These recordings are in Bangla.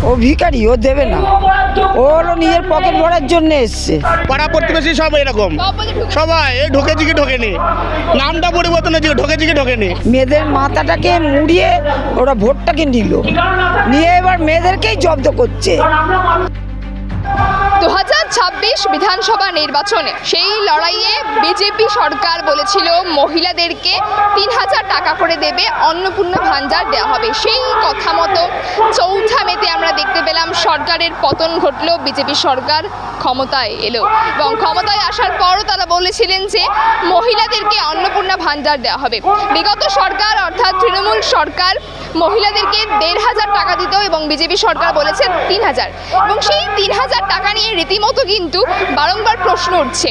ও ভিখারি, ও দেবে না। ও হলো নিজের পকেট ভরার জন্য এসছে। পাড়া প্রতিবেশী সব এরকম, সবাই এই ঢোকেছি কি ঢোকেনি, নামটা পরিবর্তন হয়েছে, ঢোকেছি কি ঢোকেনি। মেয়েদের মাথাটাকে মুড়িয়ে ওরা ভোটটাকে নিল, নিয়ে এবার মেয়েদেরকেই জব্দ করছে। 2026 বিধানসভা নির্বাচনে সেই লড়াইয়ে বিজেপি সরকার বলেছিল মহিলাদেরকে 3000 টাকা করে দেবে, অন্নপূর্ণা ভাণ্ডার দেওয়া হবে। সেই কথা মতো 4 মেতে আমরা দেখতে পেলাম সরকারের পতন ঘটলো, বিজেপি সরকার ক্ষমতায় এলো এবং ক্ষমতায় আসার পরও তারা বলেছিলেন যে মহিলাদেরকে অন্নপূর্ণা ভাণ্ডার দেওয়া হবে। বিগত সরকার অর্থাৎ তৃণমূল সরকার মহিলাদেরকে 1500 টাকা দিত এবং বিজেপি সরকার বলেছে 3000, এবং সেই 3000 টাকা নিয়ে রীতিমতো কিন্তু বারংবার প্রশ্ন উঠছে।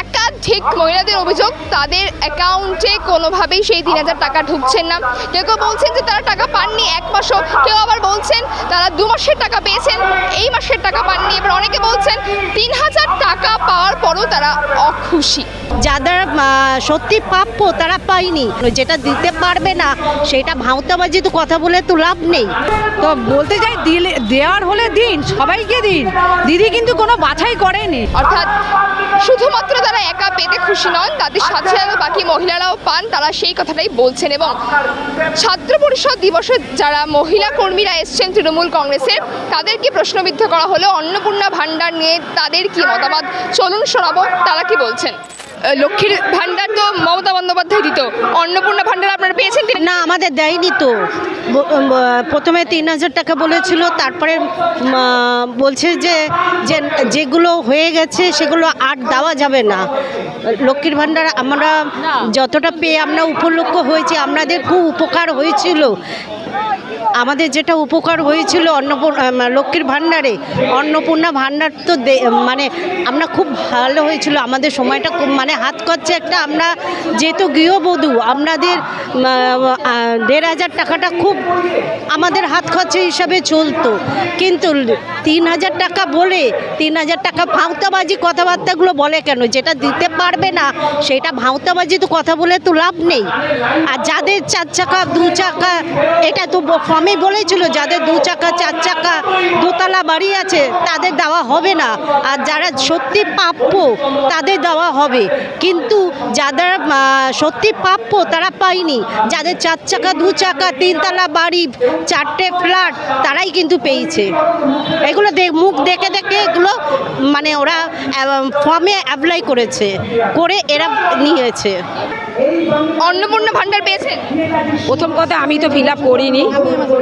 একাধিক মহিলাদের অভিযোগ তাদের অ্যাকাউন্টে কোনোভাবেই সেই 3000 টাকা ঢুকছেন না। কেউ কেউ বলছেন যে তারা টাকা পাননি 1 মাসও, কেউ আবার বলছেন তারা 2 মাসের টাকা পেয়েছেন, এই মাসের টাকা পাননি। এবার অনেকে বলছেন 3000 টাকা পাওয়ার পরও তারা অখুশি। যাদের সত্যি প্রাপ্য তারা পায়নি, যেটা দিতে পারবে না সেটা ভাঁওতাবাজি তো কথা বলে তো লাভ নেই। তো বলতে চাই দেওয়ার হলে দিন, সবাইকে দিন। দিদি কিন্তু কোনো বাছাই করেনি। অর্থাৎ শুধুমাত্র তারা একা পেতে খুশি নন, তাদের সাথে আরও বাকি মহিলারাও পান, তারা সেই কথাটাই বলছেন। এবং ছাত্র পরিষদ দিবসে যারা মহিলা কর্মীরা এসছেন তৃণমূল কংগ্রেসের, তাদেরকে প্রশ্নবিদ্ধ করা হলো অন্নপূর্ণা ভাণ্ডার নিয়ে তাদের কি মতামত। চলুন শোনাবো তারা কি বলছেন। লক্ষ্মীর ভাণ্ডার তো মমতা বন্দ্যোপাধ্যায় দিত, অন্নপূর্ণা ভাণ্ডার আপনারা পেয়েছেন? না, আমাদের দেয়নি তো। প্রথমে 3000 টাকা বলেছিল, তারপরে বলছে যে যেগুলো হয়ে গেছে সেগুলো আর দেওয়া যাবে না। লক্ষ্মীর ভাণ্ডার আমরা যতটা পেয়ে আমরা উপলক্ষ হয়েছি, আমাদের খুব উপকার হয়েছিল। আমাদের যেটা উপকার হয়েছিল লক্ষ্মীর ভাণ্ডারে, অন্নপূর্ণা ভাণ্ডার তো মানে আমরা খুব ভালো হয়েছিল। আমাদের সময়টা খুব মানে হাত খরচে একটা, আমরা যেহেতু গৃহবধূ আমাদের 1500 টাকাটা খুব আমাদের হাত খরচে হিসাবে চলতো। কিন্তু 3000 টাকা বলে 3000 টাকা ভাঁওতাবাজি কথাবার্তাগুলো বলে কেন? যেটা দিতে পারবে না সেটা ভাঁওতাবাজি তো কথা বলে তো লাভ নেই। আর যাদের 4 চাকা 2 চাকা, এটা তো ফর্মে বলেছিল যাদের 2 চাকা 4 চাকা দোতলা বাড়ি আছে তাদের দেওয়া হবে না, আর যারা সত্যি প্রাপ্য তাদের দেওয়া হবে। কিন্তু যাদের সত্যি প্রাপ্য তারা পায়নি, যাদের 4 চাকা 2 চাকা 3 তলা বাড়ি 4টে ফ্ল্যাট তারাই কিন্তু পেয়েছে। এগুলো মুখ দেখে দেখে এগুলো মানে ওরা ফর্মে অ্যাপ্লাই করেছে, করে এরা নিয়েছে। অন্নপূর্ণা ভাণ্ডার পেয়েছেন? প্রথম কথা আমি তো ফিল আপ করিনি।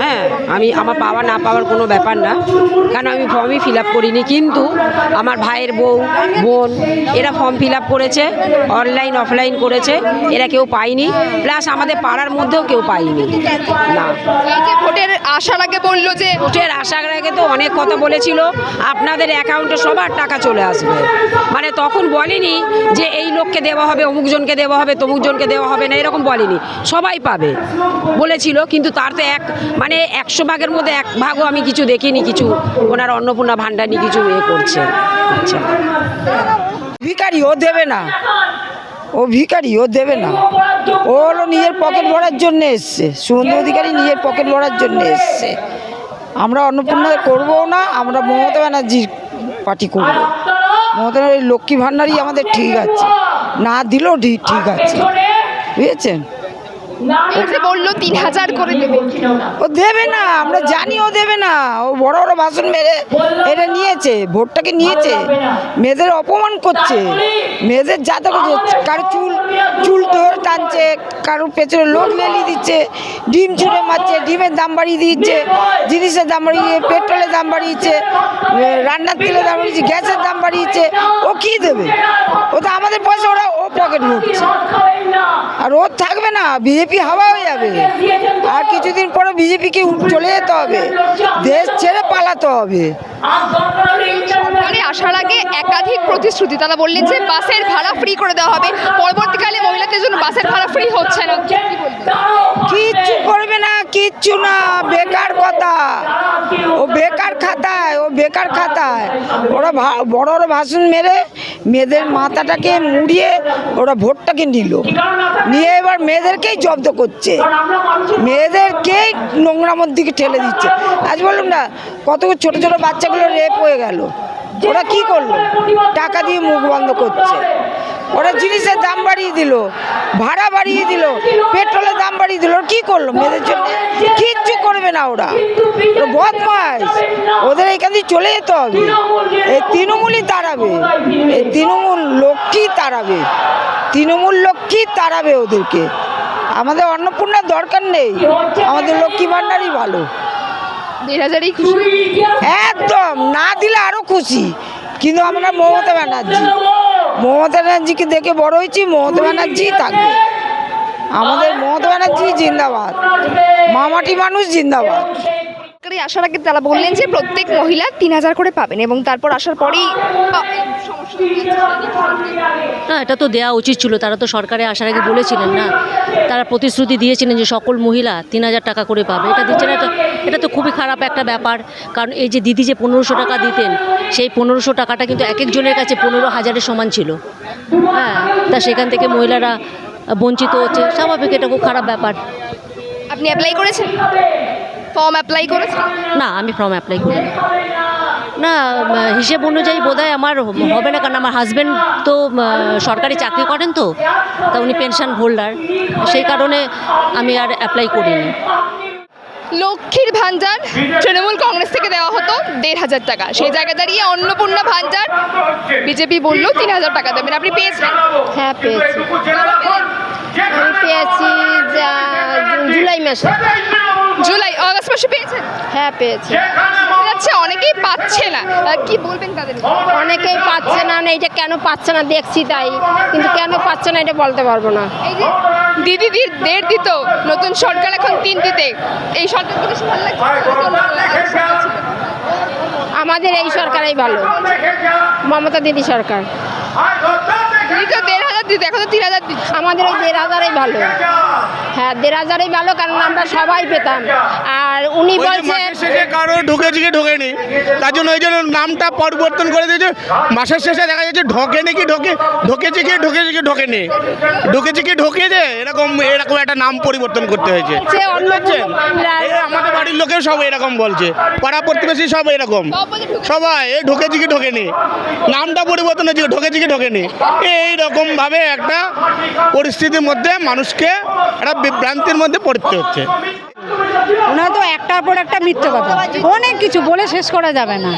হ্যাঁ, আমার পাওয়া না পাওয়ার কোনো ব্যাপার না, কারণ আমি ফর্মই ফিল আপ করিনি। কিন্তু আমার ভাইয়ের বউ বোন এরা ফর্ম ফিল আপ করেছে, অনলাইন অফলাইন করেছে, এরা কেউ পায়নি। প্লাস আমাদের পাড়ার মধ্যেও কেউ পায়নি না। এই যে ভোটের আসার আগে বললো যে ভোটের আসার আগে তো অনেক কথা বলেছিল, আপনাদের অ্যাকাউন্টে সবার টাকা চলে আসবে। মানে তখন বলেনি যে এই লোককে দেওয়া হবে, অমুকজনকে দেওয়া হবে, তমুকজনকে দেওয়া হবে না, এরকম বলেনি, সবাই পাবে বলেছিল। কিন্তু তার তো মানে 100 ভাগের মধ্যে 1 ভাগও আমি কিছু দেখিনি, কিছু ওনার অন্নপূর্ণা ভাণ্ডার নিয়ে কিছু করছে। আচ্ছা, ভিখারি, ও দেবে না। ও ভিখারি, ও দেবে না। ও হলো নিজের পকেট ভরার জন্য এসছে। শুভেন্দু অধিকারী নিজের পকেট ভরার জন্য এসছে। আমরা অন্নপূর্ণা করবো না, আমরা মমতা ব্যানার্জির পার্টি করবো। মমতা ওই লক্ষ্মী ভাণ্ডারই আমাদের ঠিক আছে, না দিলেও ঠিক আছে, বুঝেছেন? ওকে বললো 3000 করে দেবে, ও দেবে না, আমরা জানি ও দেবে না। ও বড় বড় ভাষণ মেরে এটা নিয়েছে, ভোটটাকে নিয়েছে, মেয়েদের অপমান করছে, মেয়েদের যাতে করছে, কারো চুল ধরে টানছে, কারোর পেছনে লোক লেলি দিচ্ছে, ডিম ছুঁড়ে মারছে, ডিমের দাম বাড়িয়ে দিচ্ছে, জিনিসের দাম বাড়িয়ে, পেট্রোলের দাম বাড়িয়েছে, রান্নার তেলের দাম বাড়িয়েছে, গ্যাসের দাম বাড়িয়েছে। ও কি দেবে? ও তো আমাদের পয়সা ও পকেট ভরছে, আর ও থাকবে না, বিজেপি হাওয়া হয়ে যাবে। আর কিছুদিন পরে বিজেপিকে চলে যেতে হবে, দেশ ছেড়ে পালাতে হবে। সরকারে আসার আগে একাধিক প্রতিশ্রুতি, তারা বললেন যে বাসের ভাড়া ফ্রি করে দেওয়া হবে, পরবর্তীকালে মহিলাদের জন্য বাসের ভাড়া ফ্রি হচ্ছে না। কিচ্ছু করবে না, কিচ্ছু না, বেকার কথা। ও বেকার খাতায় ওরা বড় বড় ভাষণ মেরে মেয়েদের মাথাটাকে মুড়িয়ে ওরা ভোটটাকে নিয়ে এবার মেয়েদেরকেই জব্দ করছে, মেয়েদেরকেই নোংরামোর দিকে ঠেলে দিচ্ছে। আজ বলুন না, কত ছোট ছোট বাচ্চাগুলো রেপ হয়ে গেল, ওরা কি করলো? টাকা দিয়ে মুখ বন্ধ করছে। ওরা জিনিসের দাম বাড়িয়ে দিল, ভাড়া বাড়িয়ে দিল, পেট্রোলের দাম বাড়িয়ে দিল। ওরা কি করলো মেয়েদের জন্য? কিচ্ছু করবে না ওরা বদমাস। ওদের এখান থেকে চলে যেতে হবে। এই তৃণমূলই তাড়াবে, এই তৃণমূল লক্ষ্মী তাড়াবে ওদেরকে। আমাদের অন্নপূর্ণার দরকার নেই, আমাদের লক্ষ্মী ভাণ্ডারই ভালো। 1,000-ই খুশি? একদম, না দিলে আরো খুশি। কিন্তু আমরা মমতা ব্যানার্জিকে দেখে বড় হয়েছি, মমতা ব্যানার্জি থাকবে। আমাদের মমতা ব্যানার্জি জিন্দাবাদ, মামাটি মানুষ জিন্দাবাদ। সরকারি আসার আগে তারা বললেন যে প্রত্যেক মহিলা 3,000 করে পাবেন, এবং তারপর আসার পরেই না, এটা তো দেওয়া উচিত ছিল। তারা তো সরকারে আসার আগে বলেছিলেন না, তারা প্রতিশ্রুতি দিয়েছিলেন যে সকল মহিলা 3,000 টাকা করে পাবে। এটা দিচ্ছে না, এটা তো খুবই খারাপ একটা ব্যাপার। কারণ এই যে দিদি যে 1,500 টাকা দিতেন, সেই 1,500 টাকাটা কিন্তু এক একজনের কাছে 15,000-এর সমান ছিল। হ্যাঁ, তা সেখান থেকে মহিলারা বঞ্চিত হচ্ছে, স্বাভাবিক। এটা খুব খারাপ ব্যাপার। আপনি অ্যাপ্লাই করেছেন? ফর্ম অ্যাপ্লাই করেছেন? না, আমি ফর্ম অ্যাপ্লাই করি না। হিসেব অনুযায়ী বোধহয় আমার হবে না, কারণ আমার হাজব্যান্ড তো সরকারি চাকরি করেন, তো তা উনি পেনশন হোল্ডার, সেই কারণে আমি আর অ্যাপ্লাই করিনি। লক্ষ্মীর ভাঞ্জার তৃণমূল কংগ্রেস থেকে দেওয়া হতো 1,500 টাকা, সেই জায়গায় দাঁড়িয়ে অন্নপূর্ণা ভাঞ্জার বিজেপি বললো 3,000 টাকা দেবেন। আপনি পেয়েছেন? হ্যাঁ, পেয়েছি। আমি পেয়েছি জুলাই মাসে। আগস্ট মাসে পেয়েছেন? হ্যাঁ, পেয়েছি। আচ্ছা, অনেকেই পাচ্ছে না, কি বলবেন তাদের? অনেকেই পাচ্ছে না, এটা কেন পাচ্ছে না দেখছি তাই, কিন্তু কেন পাচ্ছে না এটা বলতে পারবো না। এই যে দিদি 1.5 দিত, নতুন সরকার এখন 3 দিতে, এই সরকারকে বেশি ভালো লাগছে? আমাদের এই সরকারই ভালো, মমতা দিদি সরকার। দিদি তো 1,500 দিত, এখন তো 3,000 দিচ্ছে। আমাদের ওই 1,500-ই ভালো। হ্যাঁ, 1,500-ই ভালো, কারণ আমরা সবাই পেতাম। আর উনি বলছেন কারো ঢোকেনি, তার জন্য ওই জন্য নামটা পরিবর্তন করে দিয়েছে। মাসের শেষে দেখা যাচ্ছে ঢোকেছে কি ঢোকেছে, এরকম একটা নাম পরিবর্তন করতে হয়েছে। আমাদের বাড়ির লোকেও সব এরকম বলছে, পাড়া প্রতিবেশী সব এরকম, সবাই ঢোকেছে কি ঢোকেনি, নামটা পরিবর্তন হয়েছে, ঢোকেছে কি ঢোকেনি। এইরকম ভাবে একটা পরিস্থিতির মধ্যে মানুষকে একটা বিভ্রান্তির মধ্যে পড়তে হচ্ছে। ওনারা তো একটার পর একটা মিথ্যে কথা, অনেক কিছু বলে শেষ করা যাবে না।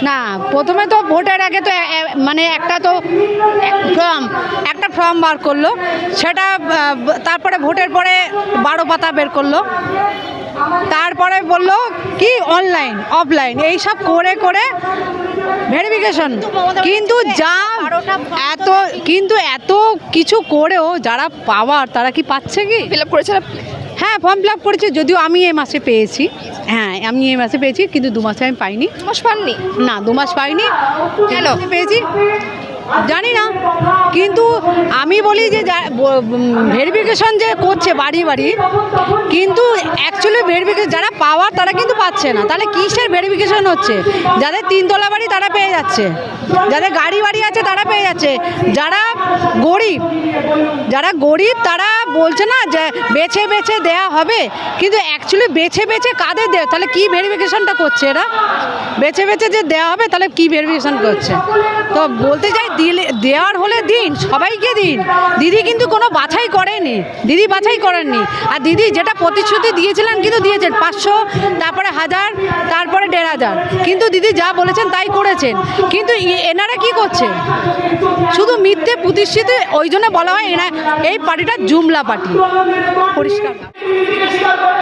না, প্রথমে তো ভোটের আগে তো মানে একটা ফর্ম বার করলো, সেটা তারপরে ভোটের পরে 12 পাতা বের করলো, তারপরে বললো কি অনলাইন অফলাইন এইসব করে ভেরিফিকেশন। কিন্তু এত কিছু করেও যারা পাওয়ার, তারা কি পাচ্ছে? কি ফিল আপ করেছেন? হ্যাঁ, ফর্ম ফিল আপ করেছি, যদিও আমি এই মাসে পেয়েছি। হ্যাঁ, আমি এই মাসে পেয়েছি, কিন্তু 2 মাসে আমি পাইনি। 2 মাস পাননি? না, 2 মাস পাইনি। কেন পেয়েছি জানি না, কিন্তু আমি বলি যে ভেরিফিকেশন যে করছে বাড়ি, কিন্তু অ্যাকচুয়ালি ভেরিফিকেশন যারা পাওয়ার তারা কিন্তু পাচ্ছে না। তাহলে কিসের ভেরিফিকেশন হচ্ছে? যাদের 3 তলা বাড়ি তারা পেয়ে যাচ্ছে, যাদের গাড়ি আছে তারা পেয়ে যাচ্ছে, যারা গরিব তারা বলছে না যে বেছে দেয়া হবে, কিন্তু অ্যাকচুয়ালি বেছে কাদের দেয়? তাহলে কি ভেরিফিকেশনটা করছে এরা? বেছে যে দেওয়া হবে, তাহলে কি ভেরিফিকেশন করছে? তো বলতে চাই, দেওয়ার হলে দিন, সবাইকে দিন। দিদি কিন্তু কোনো বাছাই করেননি, আর দিদি যেটা প্রতিশ্রুতি দিয়েছিলেন কিন্তু দিয়েছেন 500, তারপরে 1000, তারপরে 1,500, কিন্তু দিদি যা বলেছেন তাই করেছেন। কিন্তু এনারা কি করছে? শুধু মিথ্যে প্রতিশ্রুতি। ওই জন্য বলা হয় এই পার্টিটা জুমলা পার্টি, পরিষ্কার।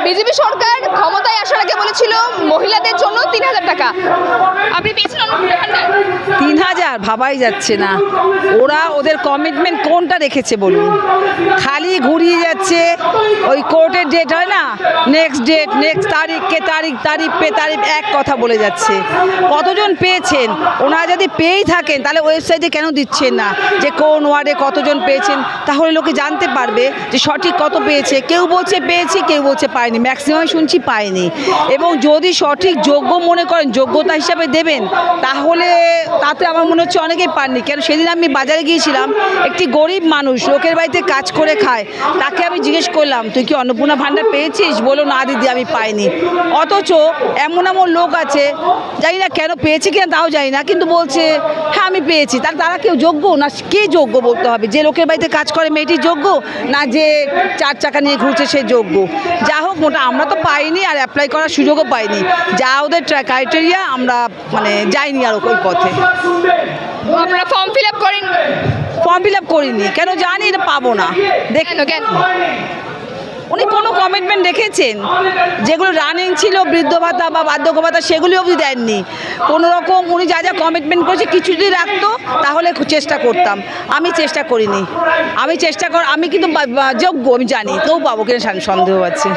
বিজেপি সরকার ক্ষমতায় আসার আগে বলেছিল মহিলাদের জন্য 3,000 টাকা, আপনি পেয়েছেন? 3,000 ভাবাই যাচ্ছে না। ওদের কমিটমেন্ট কোনটা রেখেছে বলুন? খালি ঘুরিয়ে যাচ্ছে। ওই কোর্টের ডেট হয় না, নেক্সট তারিখ এক কথা বলে যাচ্ছে। কতজন পেয়েছেন? ওনারা যদি পেয়েই থাকেন তাহলে ওয়েবসাইটে কেন দিচ্ছেন না যে কোন ওয়ার্ডে কতজন পেয়েছেন? তাহলে লোকে জানতে পারবে। যে সঠিক কত পেয়েছে। কেউ বলছে পেয়েছি, কেউ বলছে পায়নি, ম্যাক্সিমাম শুনছি পায়নি। এবং যদি সঠিক যোগ্য মনে করেন, যোগ্যতা হিসাবে দেবেন, তাহলে তাতে আমার মনে হচ্ছে অনেকেই পাননি। কেন সেদিন আমি বাজারে গিয়েছিলাম, একটি গরিব মানুষ লোকের বাড়িতে কাজ করে খায়, তাকে আমি জিজ্ঞেস করলাম তুই কি অন্নপূর্ণা ভাণ্ডার পেয়েছিস? বলো না দিদি আমি পাইনি। অথচ এমন এমন লোক আছে, জানি না কেন পেয়েছি কিনা তাও জানি না, কিন্তু বলছে হ্যাঁ আমি পেয়েছি। তারা কেউ যোগ্য না? কে যোগ্য বলতে হবে? যে লোকের বাড়িতে কাজ করে মেয়েটি যোগ্য, না যে 4 চাকা নিয়ে ঘুরছে সে যোগ্য? যা হোক, মোটা আমরা তো পাইনি আর অ্যাপ্লাই করার সুযোগও পাইনি। যা ওদের ক্রাইটেরিয়া, আমরা মানে যাইনি আর ওই পথে। আপনারা ফর্ম ফিল আপ করেন? ফর্ম ফিল আপ করিনি, কেন জানি এটা পাবো না। কেন কেন? উনি কোনো কমিটমেন্ট রেখেছেন? যেগুলো রানিং ছিল বৃদ্ধ ভাতা বা বার্ধক্য ভাতা, সেগুলি অবধি দেননি। কোনো রকম উনি যা যা কমিটমেন্ট করেছে কিছু যদি রাখতো তাহলে চেষ্টা করতাম। আমি চেষ্টা করিনি। আমি কিন্তু যোগ্য, আমি জানি, কেউ পাবো কিনা সন্দেহ আছে।